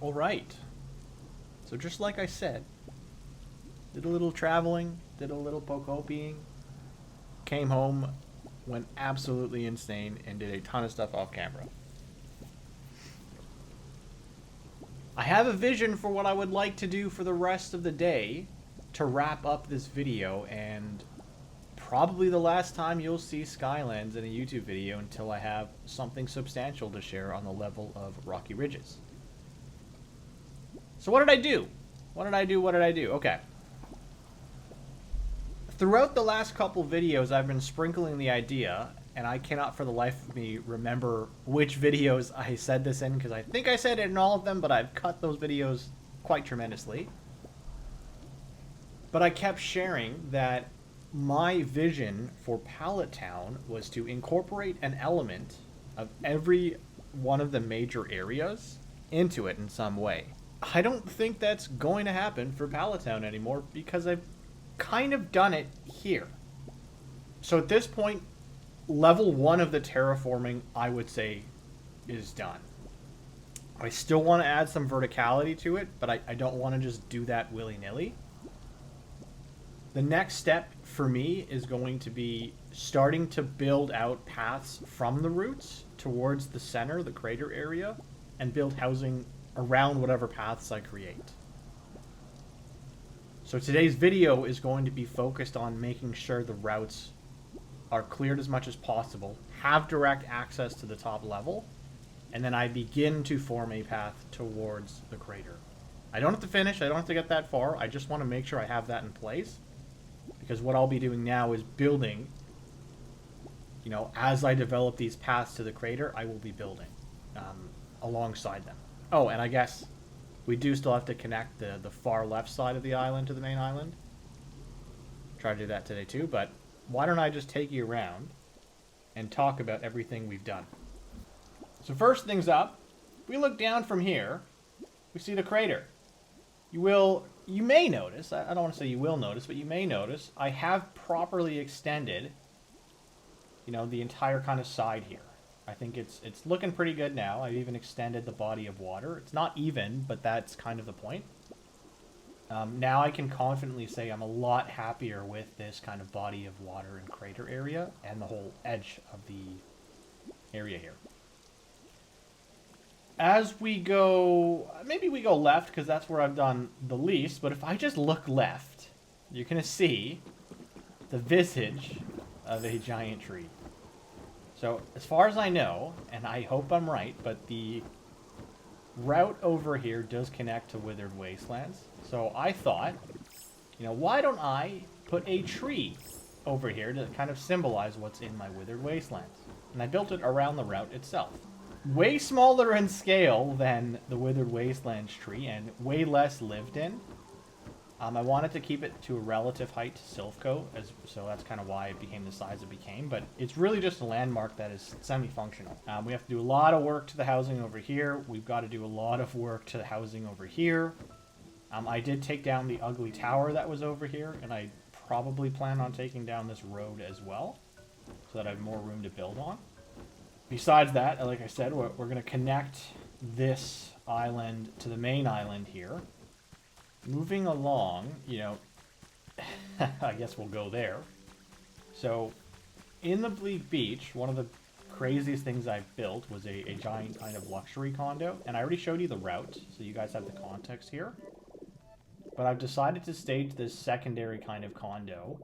Alright, so just like I said, did a little traveling, did a little Pokopiing, came home, went absolutely insane, and did a ton of stuff off camera. I have a vision for what I would like to do for the rest of the day to wrap up this video, and probably the last time you'll see Skylands in a YouTube video until I have something substantial to share on the level of Rocky Ridges. So what did I do? What did I do? Okay. Throughout the last couple videos, I've been sprinkling the idea, and I cannot for the life of me remember which videos I said this in, because I think I said it in all of them, but I've cut those videos quite tremendously. But I kept sharing that my vision for Pallet Town was to incorporate an element of every one of the major areas into it in some way. I don't think that's going to happen for Pallet Town anymore because I've kind of done it here. So at this point, level 1 of the terraforming, I would say, is done. I still want to add some verticality to it, but I don't want to just do that willy-nilly. The next step for me is going to be starting to build out paths from the roots towards the center, the crater area, and build housing around whatever paths I create. So today's video is going to be focused on making sure the routes are cleared as much as possible, have direct access to the top level, and then I begin to form a path towards the crater. I don't have to finish, I don't have to get that far, I just want to make sure I have that in place, because what I'll be doing now is building, you know, as I develop these paths to the crater, I will be building alongside them. Oh, and I guess we do still have to connect the far left side of the island to the main island. Try to do that today too, but why don't I just take you around and talk about everything we've done. So first things up, we look down from here, we see the crater. You may notice, I don't want to say you will notice, but you may notice, I have properly extended, you know, the entire kind of side here. I think it's looking pretty good now. I've even extended the body of water. It's not even, but that's kind of the point. Now I can confidently say I'm a lot happier with this kind of body of water and crater area and the whole edge of the area here. As we go, maybe we go left because that's where I've done the least, but if I just look left, you're going to see the visage of a giant tree. So, as far as I know, and I hope I'm right, but the route over here does connect to Withered Wastelands. So I thought, you know, why don't I put a tree over here to kind of symbolize what's in my Withered Wastelands? And I built it around the route itself. Way smaller in scale than the Withered Wastelands tree, and way less lived in. I wanted to keep it to a relative height to Silphco, so that's kind of why it became the size it became, but it's really just a landmark that is semi-functional. We have to do a lot of work to the housing over here. We've got to do a lot of work to the housing over here. I did take down the ugly tower that was over here, and I probably plan on taking down this road as well, so that I have more room to build on. Besides that, like I said, we're going to connect this island to the main island here. Moving along, you know, I guess we'll go there. So, in the Bleak Beach, one of the craziest things I've built was a giant kind of luxury condo. And I already showed you the route, so you guys have the context here. But I've decided to stage this secondary kind of condo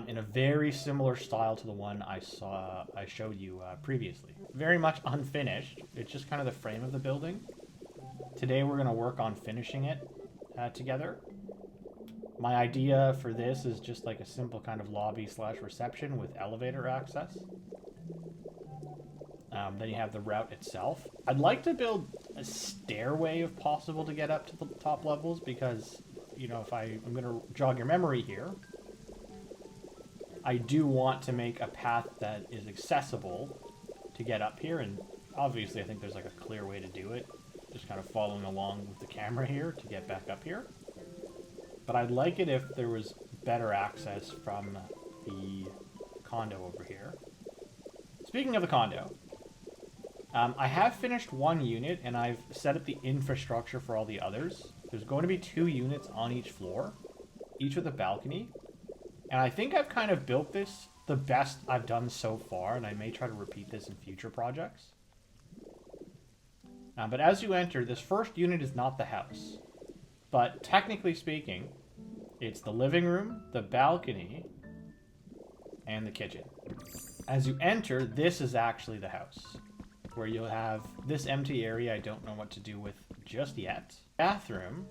in a very similar style to the one I showed you previously. Very much unfinished. It's just kind of the frame of the building. Today we're going to work on finishing it together. My idea for this is just like a simple kind of lobby / reception with elevator access. Then you have the route itself. I'd like to build a stairway if possible to get up to the top levels because, you know, if I'm going to jog your memory here, I do want to make a path that is accessible to get up here, and obviously I think there's like a clear way to do it. Just kind of following along with the camera here to get back up here. But I'd like it if there was better access from the condo over here. Speaking of the condo, I have finished one unit, and I've set up the infrastructure for all the others. There's going to be 2 units on each floor, each with a balcony. And I think I've kind of built this the best I've done so far, and I may try to repeat this in future projects. But as you enter, this first unit is not the house. But technically speaking, it's the living room, the balcony, and the kitchen. As you enter, this is actually the house, where you'll have this empty area I don't know what to do with just yet. Bathroom,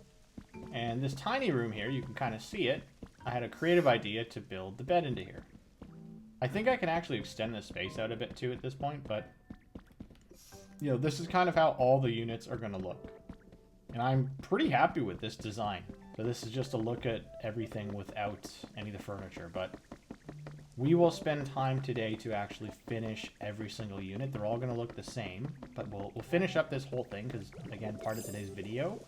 and this tiny room here, you can kind of see it. I had a creative idea to build the bed into here. I think I can actually extend the space out a bit too at this point, but you know, this is kind of how all the units are going to look. And I'm pretty happy with this design. So this is just a look at everything without any of the furniture, but we will spend time today to actually finish every single unit. They're all going to look the same, but we'll finish up this whole thing because, again, part of today's video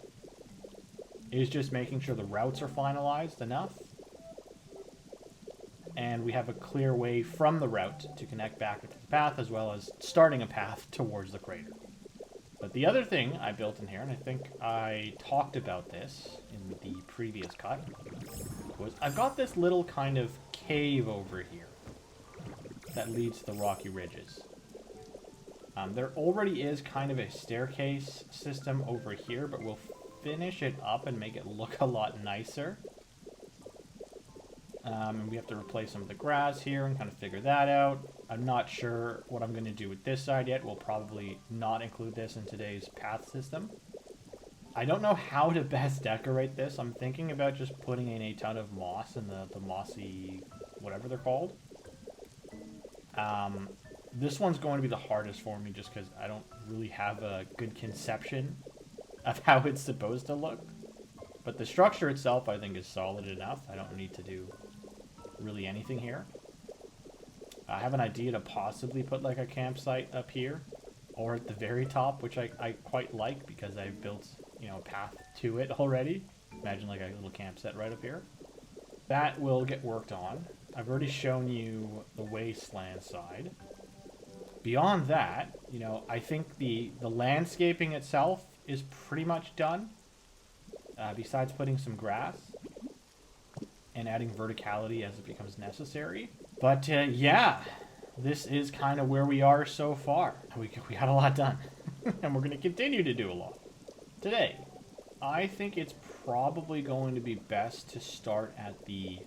is just making sure the routes are finalized enough and we have a clear way from the route to connect back to the path, as well as starting a path towards the crater. But the other thing I built in here, and I think I talked about this in the previous cut, was I've got this little kind of cave over here that leads to the rocky ridges. There already is kind of a staircase system over here, but we'll finish it up and make it look a lot nicer. And we have to replace some of the grass here and kind of figure that out. I'm not sure what I'm going to do with this side yet. We'll probably not include this in today's path system. I don't know how to best decorate this. I'm thinking about just putting in a ton of moss in the mossy, whatever they're called. This one's going to be the hardest for me just because I don't really have a good conception of how it's supposed to look. But the structure itself, I think, is solid enough. I don't need to do really anything here. I have an idea to possibly put like a campsite up here or at the very top, which I quite like because I've built, you know, a path to it already. Imagine like a little campsite right up here. That will get worked on. I've already shown you the wasteland side. Beyond that, you know, I think the landscaping itself is pretty much done. Besides putting some grass and adding verticality as it becomes necessary. But yeah, this is kind of where we are so far. We got a lot done. And we're going to continue to do a lot. Today, I think it's probably going to be best to start at the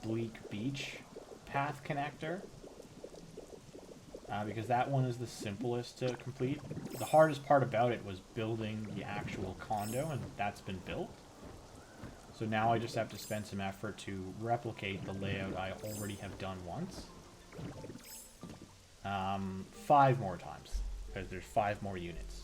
Bleak Beach path connector. Because that one is the simplest to complete. The hardest part about it was building the actual condo, and that's been built. So now I just have to spend some effort to replicate the layout I already have done once. 5 more times, because there's 5 more units.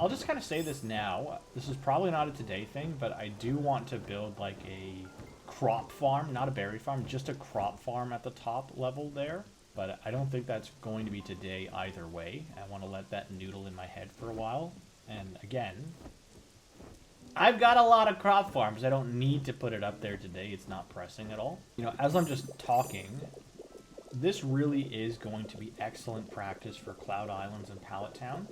I'll just kind of say this now. This is probably not a today thing, but I do want to build like a crop farm, not a berry farm, just a crop farm at the top level there. But I don't think that's going to be today either way. I want to let that noodle in my head for a while. And again, I've got a lot of crop farms. I don't need to put it up there today. It's not pressing at all. You know, as I'm just talking, this really is going to be excellent practice for Cloud Islands and Pallet Town.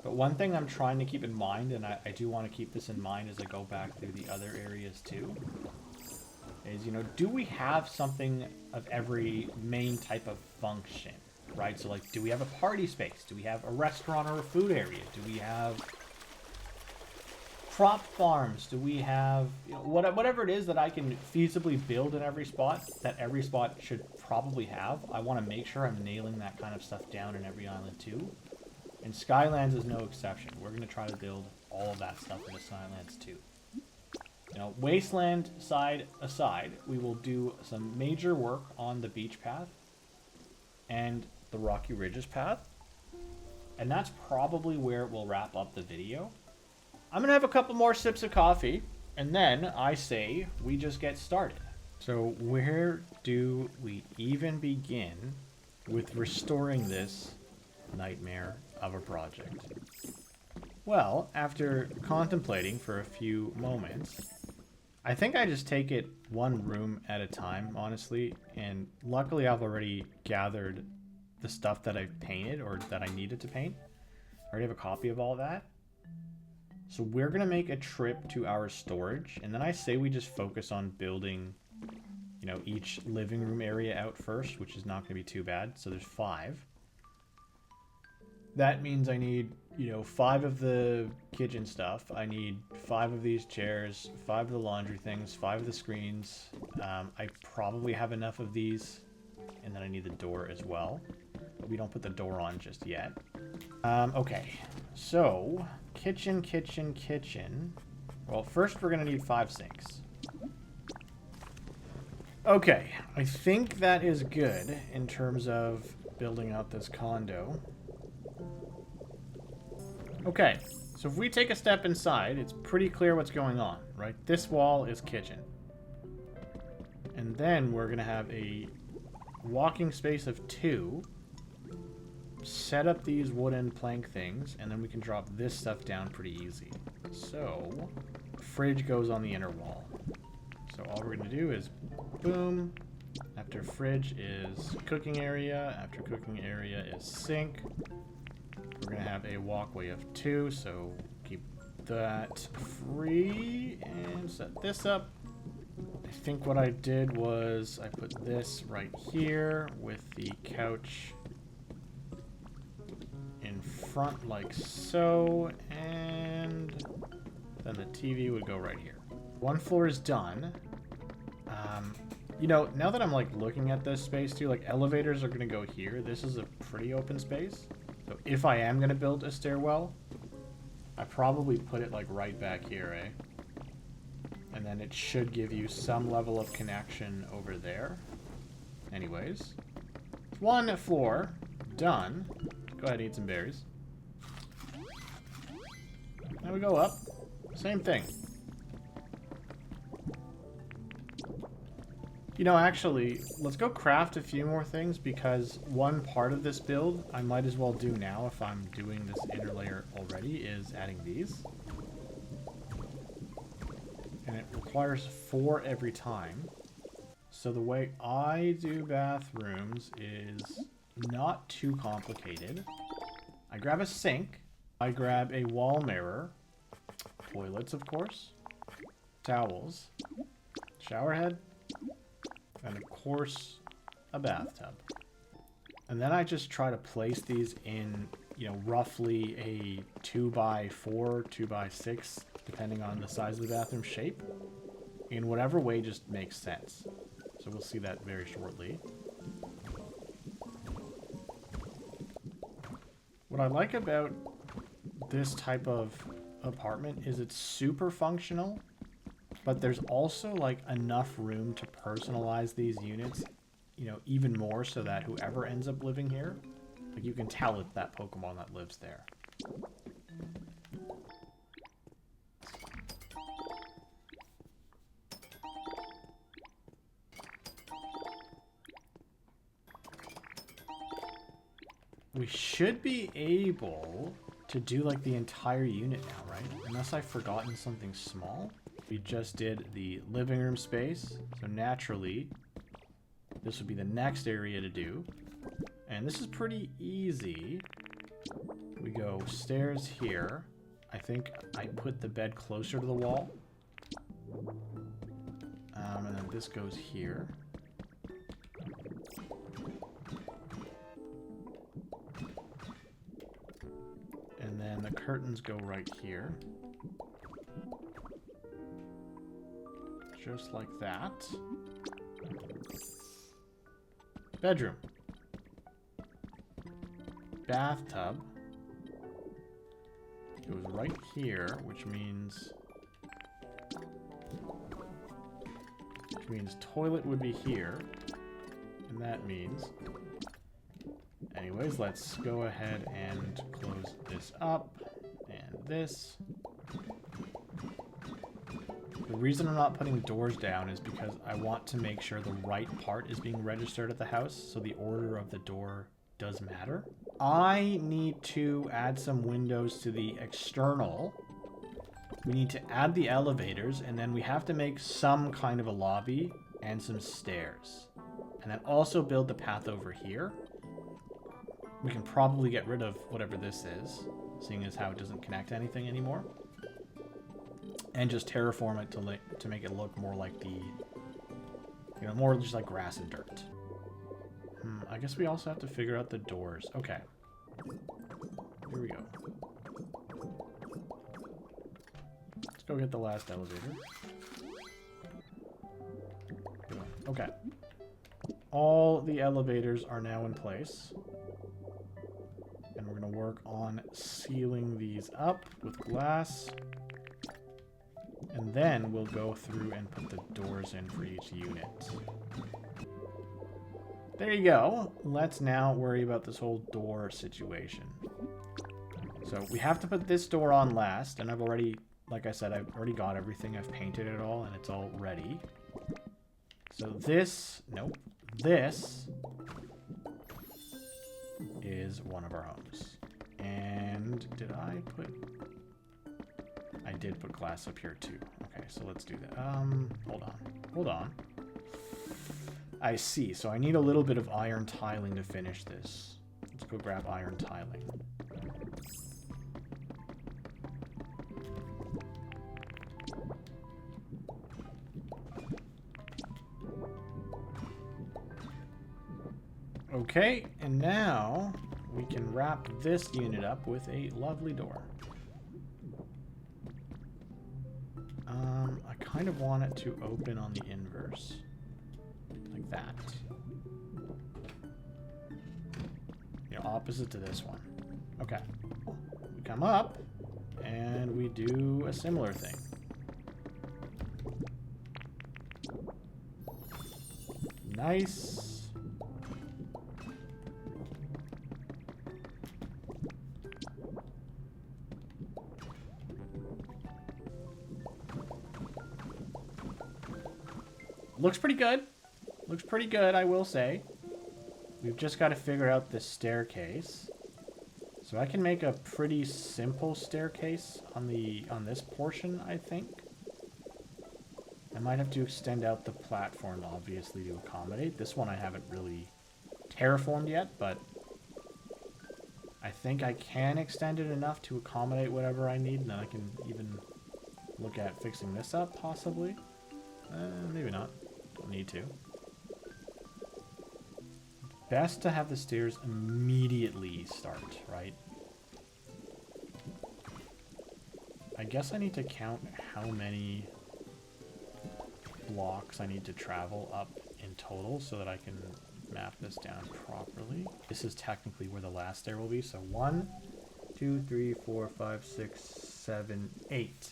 But one thing I'm trying to keep in mind, and I do want to keep this in mind as I go back through the other areas too, is, you know, do we have something of every main type of function, right? So, like, do we have a party space? Do we have a restaurant or a food area? Do we have crop farms? Do we have, you know, whatever it is that I can feasibly build in every spot, that every spot should probably have? I want to make sure I'm nailing that kind of stuff down in every island too. And Skylands is no exception. We're going to try to build all of that stuff into Skylands too. You know, wasteland side aside, we will do some major work on the beach path and the Rocky Ridges path. And that's probably where we'll wrap up the video. I'm going to have a couple more sips of coffee, and then I say we just get started. So where do we even begin with restoring this nightmare of a project? Well, after contemplating for a few moments, I think I just take it one room at a time, honestly, and luckily I've already gathered the stuff that I painted or that I needed to paint. I already have a copy of all that. So we're going to make a trip to our storage. And then I say we just focus on building, you know, each living room area out first, which is not going to be too bad. So there's 5. That means I need, you know, 5 of the kitchen stuff. I need 5 of these chairs, 5 of the laundry things, 5 of the screens. I probably have enough of these. And then I need the door as well. But we don't put the door on just yet. Okay, so kitchen, kitchen, kitchen. Well, first we're going to need 5 sinks. Okay, I think that is good in terms of building out this condo. Okay, so if we take a step inside, it's pretty clear what's going on, right? This wall is kitchen. And then we're going to have a walking space of 2. Set up these wooden plank things, and then we can drop this stuff down pretty easy. So, fridge goes on the inner wall. So all we're going to do is, boom. After fridge is cooking area. After cooking area is sink. We're going to have a walkway of 2, so keep that free and set this up. I think what I did was I put this right here with the couch in front like so, and then the TV would go right here. 1 floor is done. You know, now that I'm like looking at this space too, like elevators are gonna go here. This is a pretty open space. So if I am gonna build a stairwell, I probably put it like right back here, eh? And then it should give you some level of connection over there. Anyways, 1 floor done. Go ahead and eat some berries. Now we go up. Same thing. You know, actually, let's go craft a few more things because one part of this build I might as well do now if I'm doing this inner layer already is adding these. And it requires 4 every time. So the way I do bathrooms is not too complicated. I grab a sink. I grab a wall mirror. Toilets, of course. Towels. Shower head. And of course, a bathtub. And then I just try to place these in, you know, roughly a 2x4, 2x6, depending on the size of the bathroom shape, in whatever way just makes sense. So we'll see that very shortly. What I like about this type of apartment is it's super functional, but there's also like enough room to personalize these units, you know, even more so that whoever ends up living here, like you can tell it's that Pokemon that lives there. We should be able to do like the entire unit now, right? Unless I've forgotten something small. We just did the living room space, so naturally this would be the next area to do. And this is pretty easy. We go stairs here. I think I put the bed closer to the wall. And then this goes here. And then the curtains go right here. Just like that. Bedroom. Bathtub. Goes right here, which means toilet would be here. And that means... Anyways, let's go ahead and close this up. And this. The reason I'm not putting doors down is because I want to make sure the right part is being registered at the house, so the order of the door does matter. I need to add some windows to the external. We need to add the elevators, and then we have to make some kind of a lobby and some stairs. And then also build the path over here. We can probably get rid of whatever this is, seeing as how it doesn't connect to anything anymore. And just terraform it to make it look more like the, you know, more just like grass and dirt. I guess we also have to figure out the doors. Okay. Here we go. Let's go get the last elevator. Okay. All the elevators are now in place. And we're going to work on sealing these up with glass. And then we'll go through and put the doors in for each unit. There you go. Let's now worry about this whole door situation. So we have to put this door on last, and I've already, like I said, I've already got everything. I've painted it all, and it's all ready. So this, nope, this is one of our homes. And did I put... I did put glass up here too. Okay, so let's do that. Hold on. I see. So I need a little bit of iron tiling to finish this. Let's go grab iron tiling. Okay, and now we can wrap this unit up with a lovely door. I kind of want it to open on the inverse. Like that. You know, opposite to this one. Okay. We come up, and we do a similar thing. Nice. Looks pretty good. Looks pretty good, I will say. We've just got to figure out this staircase. So I can make a pretty simple staircase on this portion, I think. I might have to extend out the platform, obviously, to accommodate. This one I haven't really terraformed yet, but I think I can extend it enough to accommodate whatever I need, and then I can even look at fixing this up, possibly. Maybe not. Don't need to. Best to have the stairs immediately start, right? I guess I need to count how many blocks I need to travel up in total so that I can map this down properly. This is technically where the last stair will be. So 1, 2, 3, 4, 5, 6, 7, 8.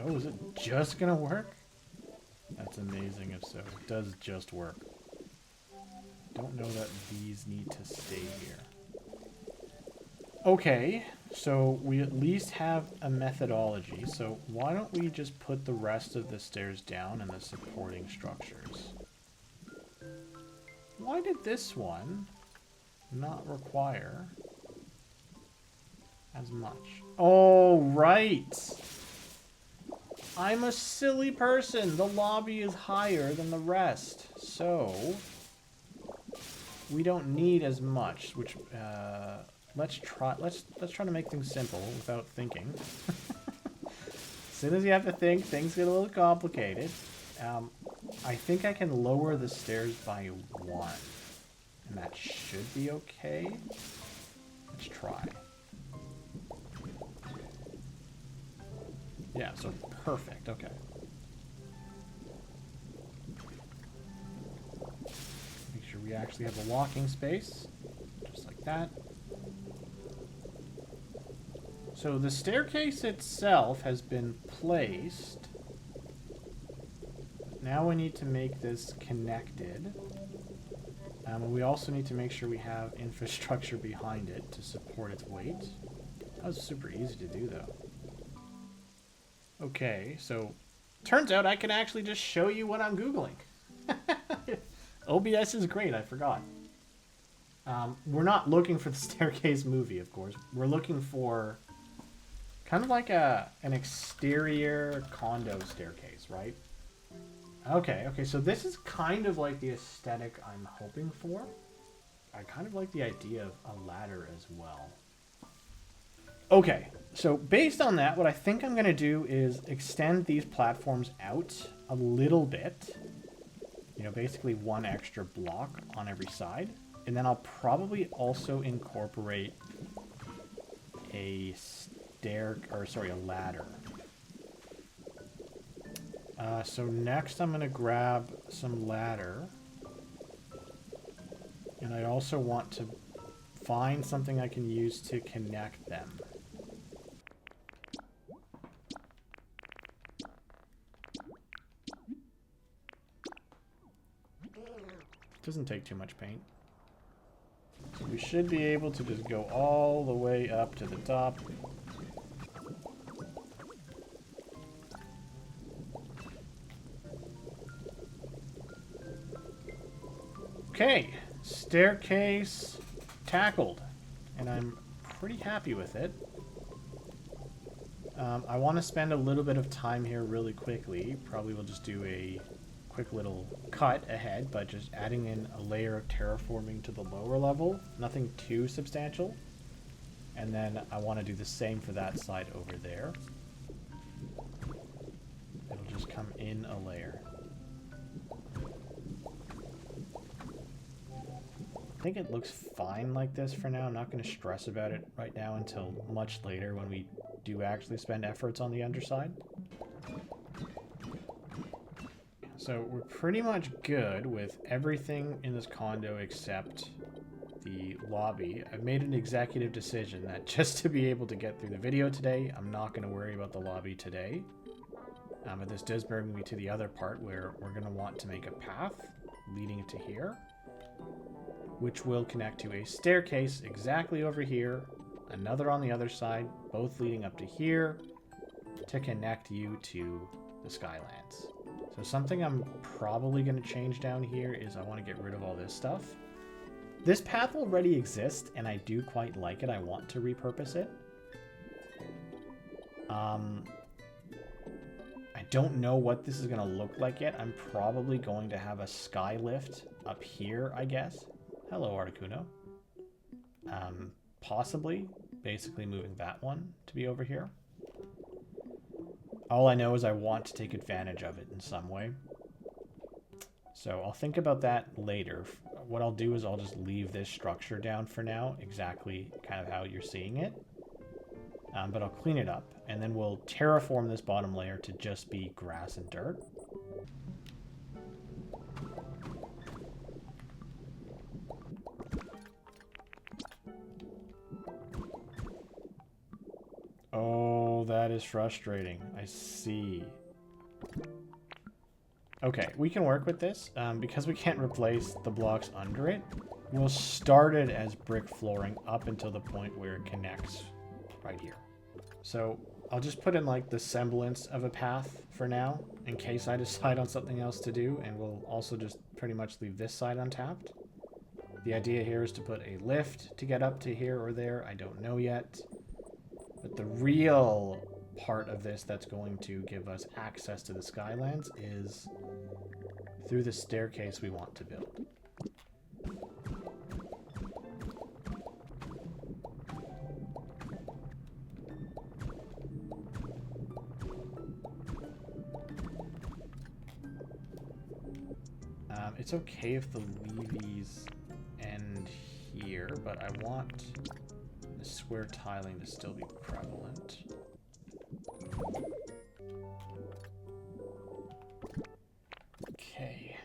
Oh, is it just gonna work? That's amazing if so. It does just work. Don't know that these need to stay here. Okay, so we at least have a methodology. So why don't we just put the rest of the stairs down and the supporting structures? Why did this one not require as much? Oh, right! I'm a silly person. The lobby is higher than the rest. So we don't need as much, which let's try to make things simple without thinking. As soon as you have to think, things get a little complicated. I think I can lower the stairs by 1. And that should be okay. Let's try. Yeah, so perfect, okay. Make sure we actually have a walking space, just like that. So the staircase itself has been placed. Now we need to make this connected. We also need to make sure we have infrastructure behind it to support its weight. That was super easy to do, though. Okay, so turns out I can actually just show you what I'm Googling. OBS is great, I forgot. We're not looking for the staircase movie, of course. We're looking for kind of like an exterior condo staircase, right? Okay, okay, so this is kind of like the aesthetic I'm hoping for. I kind of like the idea of a ladder as well. Okay, so based on that, what I think I'm going to do is extend these platforms out a little bit. You know, basically one extra block on every side. And then I'll probably also incorporate a a ladder. So next I'm going to grab some ladder. And I also want to find something I can use to connect them. Doesn't take too much paint. So we should be able to just go all the way up to the top. Okay, staircase tackled, and I'm pretty happy with it. I want to spend a little bit of time here really quickly. Probably we'll just do a quick little cut ahead, but just adding in a layer of terraforming to the lower level. Nothing too substantial. And then I want to do the same for that side over there. It'll just come in a layer. I think it looks fine like this for now. I'm not going to stress about it right now until much later when we do actually spend efforts on the underside. So we're pretty much good with everything in this condo except the lobby. I've made an executive decision that just to be able to get through the video today, I'm not going to worry about the lobby today. But this does bring me to the other part where we're going to want to make a path leading to here, which will connect to a staircase exactly over here, another on the other side, both leading up to here to connect you to the Skylands. So something I'm probably going to change down here is I want to get rid of all this stuff. This path already exists, and I do quite like it. I want to repurpose it. I don't know what this is going to look like yet. I'm probably going to have a sky lift up here, I guess. Hello, Articuno. Possibly, basically moving that one to be over here. All I know is I want to take advantage of it in some way. So I'll think about that later. What I'll do is I'll just leave this structure down for now, exactly kind of how you're seeing it. But I'll clean it up, and then we'll terraform this bottom layer to just be grass and dirt. Oh, that is frustrating. I see. Okay, we can work with this. Because we can't replace the blocks under it, we'll start it as brick flooring up until the point where it connects right here. So I'll just put in like the semblance of a path for now, in case I decide on something else to do, and we'll also just pretty much leave this side untapped. The idea here is to put a lift to get up to here or there. I don't know yet. But the real part of this that's going to give us access to the Skylands is through the staircase we want to build. It's okay if the levees end here, but I want the square tiling to still be prevalent. Okay.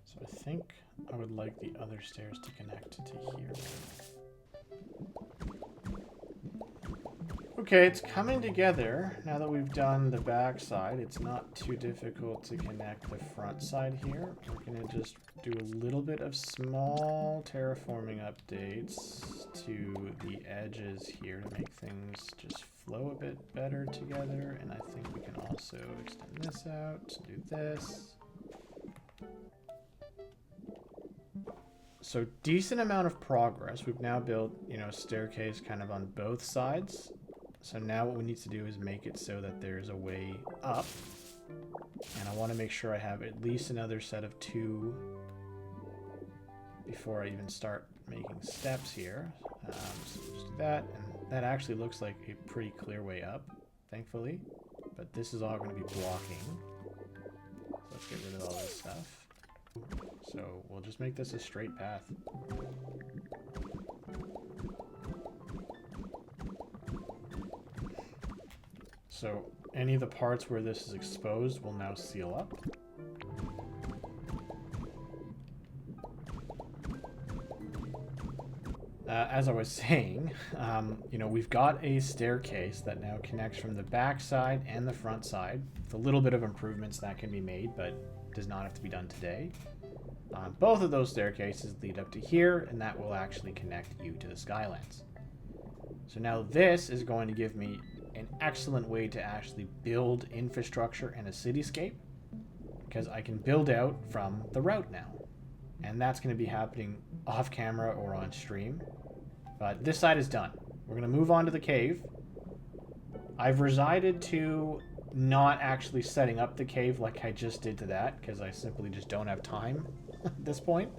So I think I would like the other stairs to connect to here. Okay, it's coming together. Now that we've done the back side, it's not too difficult to connect the front side here. We're going to just do a little bit of small terraforming updates to the edges here to make things just flow a bit better together. And I think we can also extend this out, do this. So decent amount of progress. We've now built, you know, a staircase kind of on both sides. So now what we need to do is make it so that there's a way up. And I want to make sure I have at least another set of 2 before I even start making steps here. So just do that, and that actually looks like a pretty clear way up, thankfully. But this is all going to be blocking. So let's get rid of all this stuff. So we'll just make this a straight path. So any of the parts where this is exposed will now seal up. As I was saying, you know, we've got a staircase that now connects from the back side and the front side. With a little bit of improvements that can be made, but does not have to be done today. Both of those staircases lead up to here, and that will actually connect you to the Skylands. So now this is going to give me an excellent way to actually build infrastructure and a cityscape, because I can build out from the route now. And that's going to be happening off camera or on stream. But this side is done. We're going to move on to the cave. I've resided to not actually setting up the cave like I just did to that, because I simply just don't have time at this point.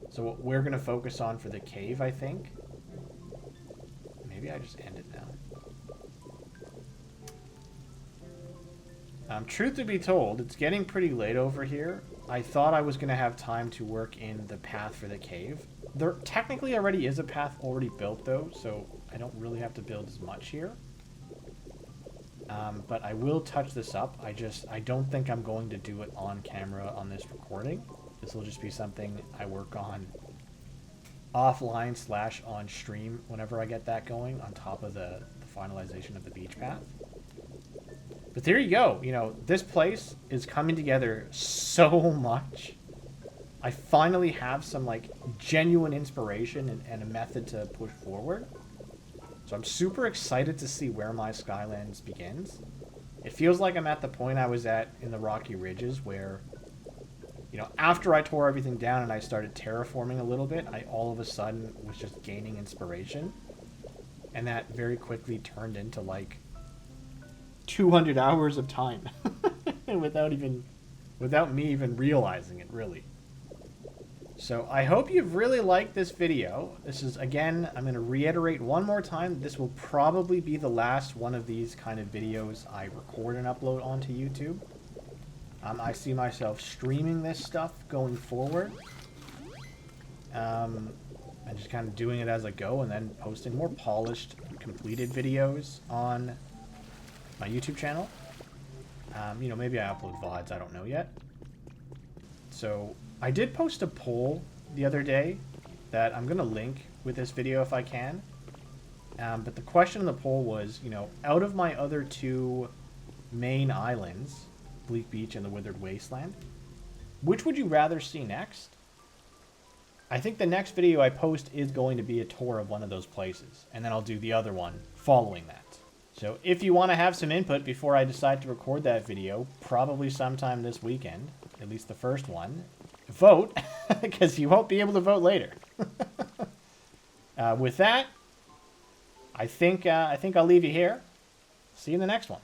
So what we're going to focus on for the cave, I think. Maybe I just end it now. Truth to be told, it's getting pretty late over here. I thought I was going to have time to work in the path for the cave. There technically already is a path already built, though, so I don't really have to build as much here. But I will touch this up. I don't think I'm going to do it on camera on this recording. This will just be something I work on offline / on stream whenever I get that going, on top of the finalization of the beach path. But there you go. You know, this place is coming together so much. I finally have some, like, genuine inspiration and a method to push forward. So I'm super excited to see where my Skylands begins. It feels like I'm at the point I was at in the Rocky Ridges where, you know, after I tore everything down and I started terraforming a little bit, I all of a sudden was just gaining inspiration. And that very quickly turned into, like, 200 hours of time without me even realizing it, really. So I hope you've really liked this video. This is, again, I'm going to reiterate one more time, this will probably be the last one of these kind of videos I record and upload onto YouTube. I see myself streaming this stuff going forward. And just kind of doing it as I go, and then posting more polished, completed videos on my YouTube channel. You know, maybe I upload VODs, I don't know yet. So I did post a poll the other day that I'm going to link with this video if I can. But the question in the poll was, you know, out of my other 2 main islands, Bleak Beach and the Withered Wasteland, which would you rather see next? I think the next video I post is going to be a tour of one of those places, and then I'll do the other one following that. So if you want to have some input before I decide to record that video, probably sometime this weekend, at least the first one, vote, because you won't be able to vote later. With that, I think I'll leave you here. See you in the next one.